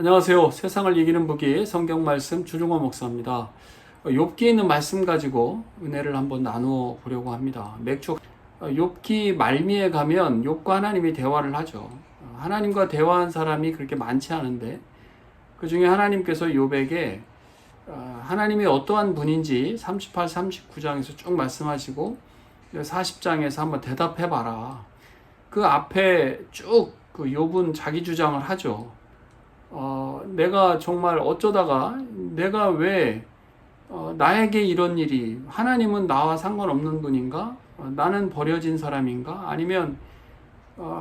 안녕하세요. 세상을 이기는 북이 성경 말씀 주중호 목사입니다. 욥기에 있는 말씀 가지고 은혜를 한번 나누어 보려고 합니다. 맥주 욥기 말미에 가면 욥과 하나님이 대화를 하죠. 하나님과 대화한 사람이 그렇게 많지 않은데 그 중에 하나님께서 욥에게 하나님이 어떠한 분인지 38, 39장에서 쭉 말씀하시고 40장에서 한번 대답해 봐라. 그 앞에 쭉 그 욥은 자기 주장을 하죠. 내가 정말 어쩌다가 내가 왜 나에게 이런 일이, 하나님은 나와 상관없는 분인가? 나는 버려진 사람인가? 아니면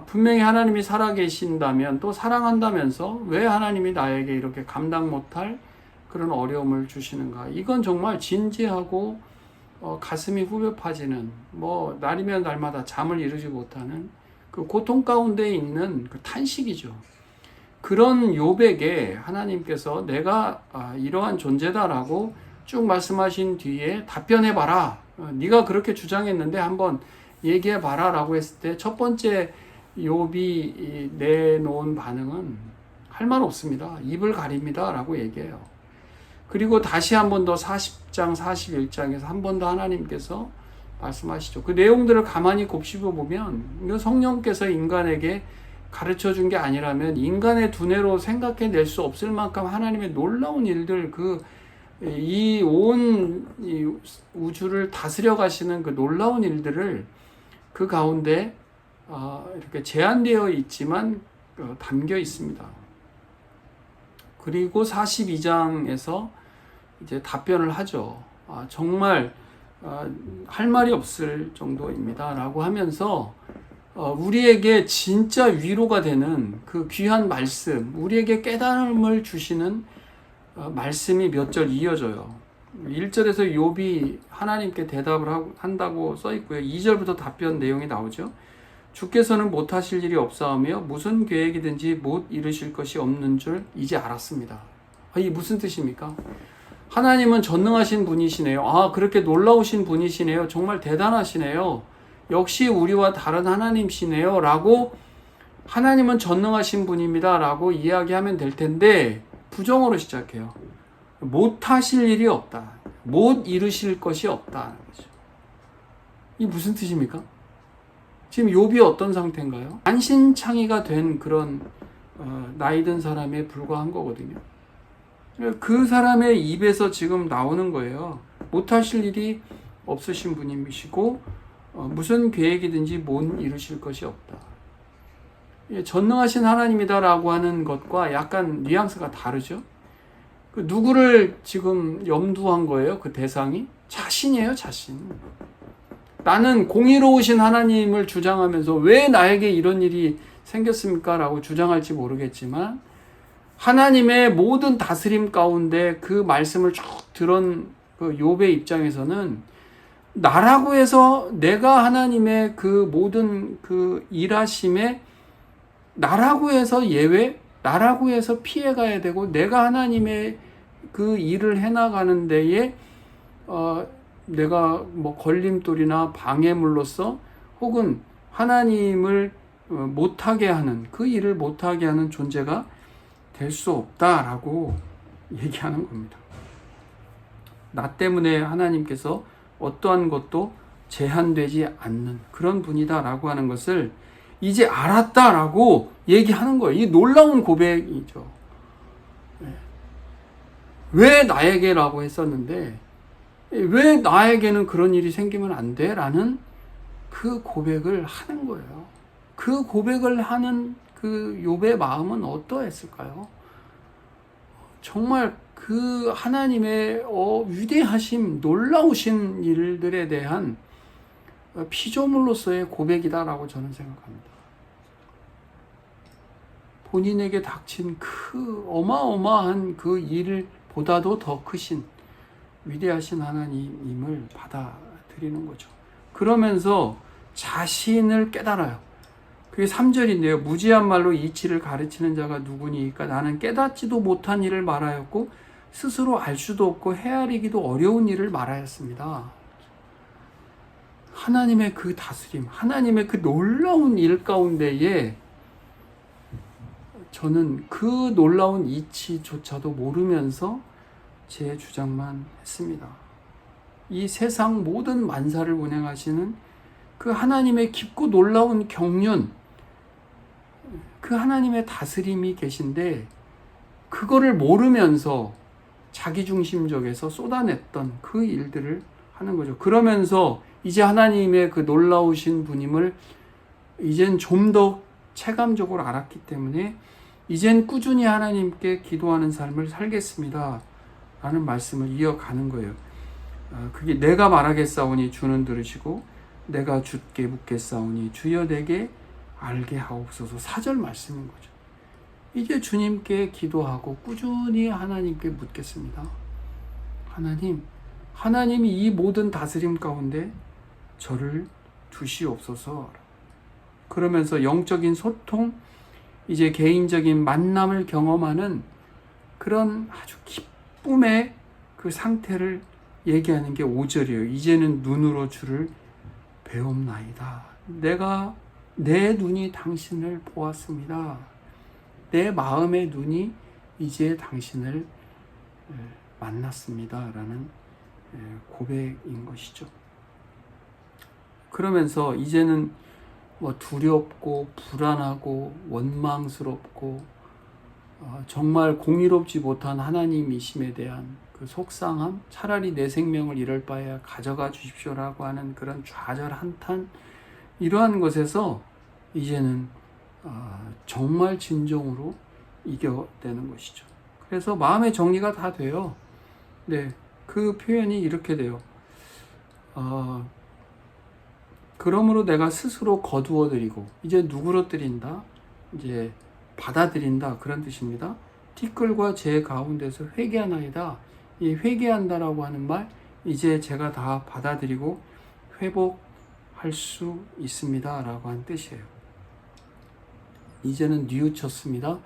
분명히 하나님이 살아계신다면 또 사랑한다면서 왜 하나님이 나에게 이렇게 감당 못할 그런 어려움을 주시는가? 이건 정말 진지하고 가슴이 후벼 파지는, 날이면 날마다 잠을 이루지 못하는 그 고통 가운데 있는 그 탄식이죠. 그런 욥에게 하나님께서 내가 이러한 존재다라고 쭉 말씀하신 뒤에 답변해봐라. 네가 그렇게 주장했는데 한번 얘기해봐라 라고 했을 때 첫 번째 욥이 내놓은 반응은 할 말 없습니다. 입을 가립니다 라고 얘기해요. 그리고 다시 한 번 더 40장 41장에서 한 번 더 하나님께서 말씀하시죠. 그 내용들을 가만히 곱씹어 보면 성령께서 인간에게 가르쳐 준 게 아니라면 인간의 두뇌로 생각해낼 수 없을 만큼 하나님의 놀라운 일들, 이 온 우주를 다스려 가시는 그 놀라운 일들을 그 가운데 이렇게 제한되어 있지만 담겨 있습니다. 그리고 42장에서 이제 답변을 하죠. 정말 할 말이 없을 정도입니다 라고 하면서 우리에게 진짜 위로가 되는 그 귀한 말씀, 우리에게 깨달음을 주시는 말씀이 몇 절 이어져요. 1절에서 욥이 하나님께 대답을 한다고 써 있고요. 2절부터 답변 내용이 나오죠. 주께서는 못하실 일이 없사오며 무슨 계획이든지 못 이루실 것이 없는 줄 이제 알았습니다. 이게 무슨 뜻입니까? 하나님은 전능하신 분이시네요. 그렇게 놀라우신 분이시네요. 정말 대단하시네요. 역시 우리와 다른 하나님이시네요 라고, 하나님은 전능하신 분입니다 라고 이야기하면 될 텐데 부정어로 시작해요. 못하실 일이 없다, 못 이루실 것이 없다. 이 무슨 뜻입니까? 지금 욥이 어떤 상태인가요? 만신창이가 된 그런 나이 든 사람에 불과한 거거든요. 그 사람의 입에서 지금 나오는 거예요. 못하실 일이 없으신 분이시고 무슨 계획이든지 못 이루실 것이 없다. 전능하신 하나님이다라고 하는 것과 약간 뉘앙스가 다르죠. 그 누구를 지금 염두한 거예요? 그 대상이 자신이에요, 자신. 나는 공의로우신 하나님을 주장하면서 왜 나에게 이런 일이 생겼습니까? 라고 주장할지 모르겠지만 하나님의 모든 다스림 가운데 그 말씀을 쭉 들은 그 욥의 입장에서는 나라고 해서 내가 하나님의 그 모든 그 일하심에 나라고 해서 예외, 나라고 해서 피해가야 되고 내가 하나님의 그 일을 해나가는 데에 내가 걸림돌이나 방해물로서 혹은 하나님을 못하게 하는, 그 일을 못하게 하는 존재가 될 수 없다라고 얘기하는 겁니다. 나 때문에 하나님께서 어떠한 것도 제한되지 않는 그런 분이다라고 하는 것을 이제 알았다라고 얘기하는 거예요. 이 놀라운 고백이죠. 왜 나에게라고 했었는데 왜 나에게는 그런 일이 생기면 안 돼? 라는 그 고백을 하는 거예요. 그 고백을 하는 그 욥의 마음은 어떠했을까요? 정말 그 하나님의 위대하심, 놀라우신 일들에 대한 피조물로서의 고백이다라고 저는 생각합니다. 본인에게 닥친 그 어마어마한 그 일보다도 더 크신 위대하신 하나님을 받아들이는 거죠. 그러면서 자신을 깨달아요. 그게 3절인데요. 무지한 말로 이치를 가르치는 자가 누구니까? 나는 깨닫지도 못한 일을 말하였고 스스로 알 수도 없고 헤아리기도 어려운 일을 말하였습니다. 하나님의 그 다스림, 하나님의 그 놀라운 일 가운데에 저는 그 놀라운 이치조차도 모르면서 제 주장만 했습니다. 이 세상 모든 만사를 운행하시는 그 하나님의 깊고 놀라운 경륜, 그 하나님의 다스림이 계신데 그거를 모르면서 자기중심적에서 쏟아냈던 그 일들을 하는 거죠. 그러면서 이제 하나님의 그 놀라우신 분임을 이젠 좀 더 체감적으로 알았기 때문에 이젠 꾸준히 하나님께 기도하는 삶을 살겠습니다 라는 말씀을 이어가는 거예요. 그게 내가 말하겠사오니 주는 들으시고 내가 주께 묻겠사오니 주여 내게 알게 하옵소서. 4절 말씀인 거죠. 이제 주님께 기도하고 꾸준히 하나님께 묻겠습니다. 하나님이 이 모든 다스림 가운데 저를 두시옵소서. 그러면서 영적인 소통, 이제 개인적인 만남을 경험하는 그런 아주 기쁨의 그 상태를 얘기하는 게 5절이에요. 이제는 눈으로 주를 배움나이다. 내 눈이 당신을 보았습니다. 내 마음의 눈이 이제 당신을 만났습니다. 라는 고백인 것이죠. 그러면서 이제는 두렵고 불안하고 원망스럽고 정말 공의롭지 못한 하나님이심에 대한 그 속상함, 차라리 내 생명을 이럴 바에야 가져가 주십시오라고 하는 그런 좌절 한탄, 이러한 것에서 이제는 정말 진정으로 이겨내는 것이죠. 그래서 마음의 정리가 다 돼요. 네, 그 표현이 이렇게 돼요. 그러므로 내가 스스로 거두어드리고, 이제 누그러뜨린다, 이제 받아들인다, 그런 뜻입니다. 티끌과 제 가운데서 회개하나이다. 이 회개한다라고 하는 말, 이제 제가 다 받아들이고 회복할 수 있습니다 라고 하는 뜻이에요. 이제는 뉘우쳤습니다.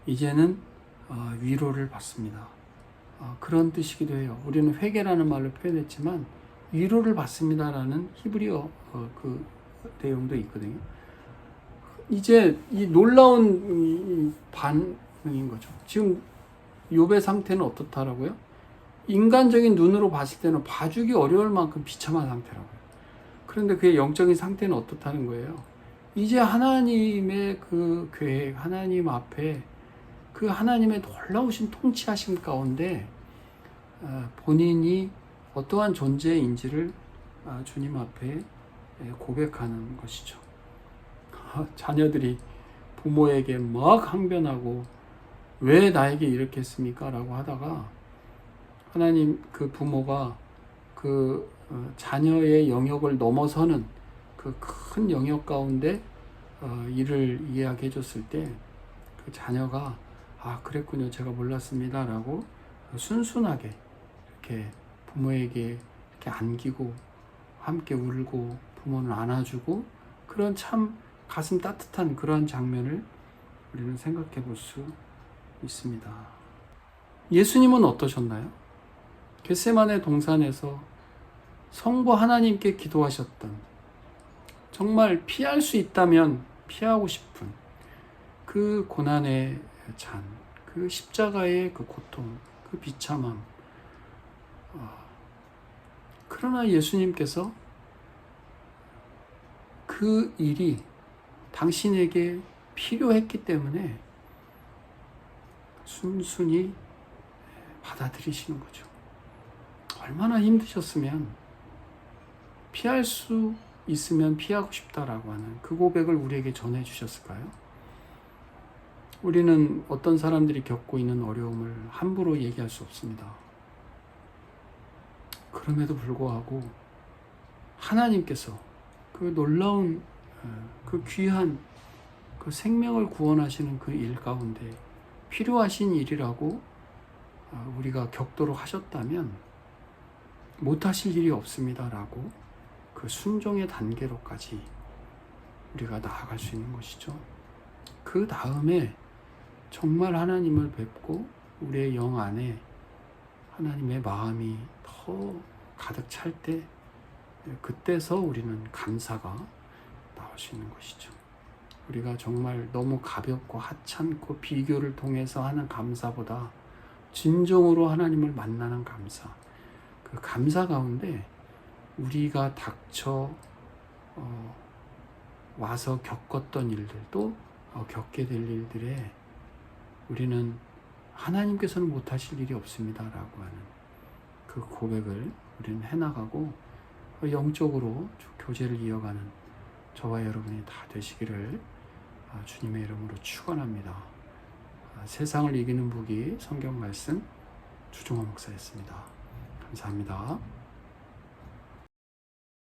이제는 위로를 받습니다. 그런 뜻이기도 해요. 우리는 회개라는 말로 표현했지만 위로를 받습니다라는 히브리어 그 내용도 있거든요. 이제 이 놀라운 반응인 거죠. 지금 욥의 상태는 어떻다라고요? 인간적인 눈으로 봤을 때는 봐주기 어려울 만큼 비참한 상태라고요. 그런데 그의 영적인 상태는 어떻다는 거예요? 이제 하나님의 그 계획, 하나님 앞에 그 하나님의 놀라우신 통치하심 가운데 본인이 어떠한 존재인지를 주님 앞에 고백하는 것이죠. 자녀들이 부모에게 막 항변하고 왜 나에게 이렇게 했습니까? 라고 하다가 하나님 그 부모가 그 자녀의 영역을 넘어서는 그 큰 영역 가운데 일을 이해하게 해줬을 때 그 자녀가 그랬군요. 제가 몰랐습니다. 라고 순순하게 이렇게 부모에게 이렇게 안기고 함께 울고 부모는 안아주고 그런 참 가슴 따뜻한 그런 장면을 우리는 생각해 볼 수 있습니다. 예수님은 어떠셨나요? 겟세마네 동산에서 성부 하나님께 기도하셨던, 정말 피할 수 있다면 피하고 싶은 그 고난의 잔, 그 십자가의 그 고통, 그 비참함. 그러나 예수님께서 그 일이 당신에게 필요했기 때문에 순순히 받아들이시는 거죠. 얼마나 힘드셨으면 피할 수 있으면 피하고 싶다라고 하는 그 고백을 우리에게 전해주셨을까요? 우리는 어떤 사람들이 겪고 있는 어려움을 함부로 얘기할 수 없습니다. 그럼에도 불구하고 하나님께서 그 놀라운 그 귀한 그 생명을 구원하시는 그 일 가운데 필요하신 일이라고 우리가 겪도록 하셨다면 못하실 일이 없습니다라고 그 순종의 단계로까지 우리가 나아갈 수 있는 것이죠. 그 다음에 정말 하나님을 뵙고 우리의 영 안에 하나님의 마음이 더 가득 찰 때, 그때서 우리는 감사가 나올 수 있는 것이죠. 우리가 정말 너무 가볍고 하찮고 비교를 통해서 하는 감사보다 진정으로 하나님을 만나는 감사, 그 감사 가운데 우리가 닥쳐 와서 겪었던 일들도 겪게 될 일들에 우리는 하나님께서는 못하실 일이 없습니다 라고 하는 그 고백을 우리는 해나가고 영적으로 교제를 이어가는 저와 여러분이 다 되시기를 주님의 이름으로 축원합니다. 세상을 이기는 북이 성경 말씀 주종호 목사였습니다. 감사합니다.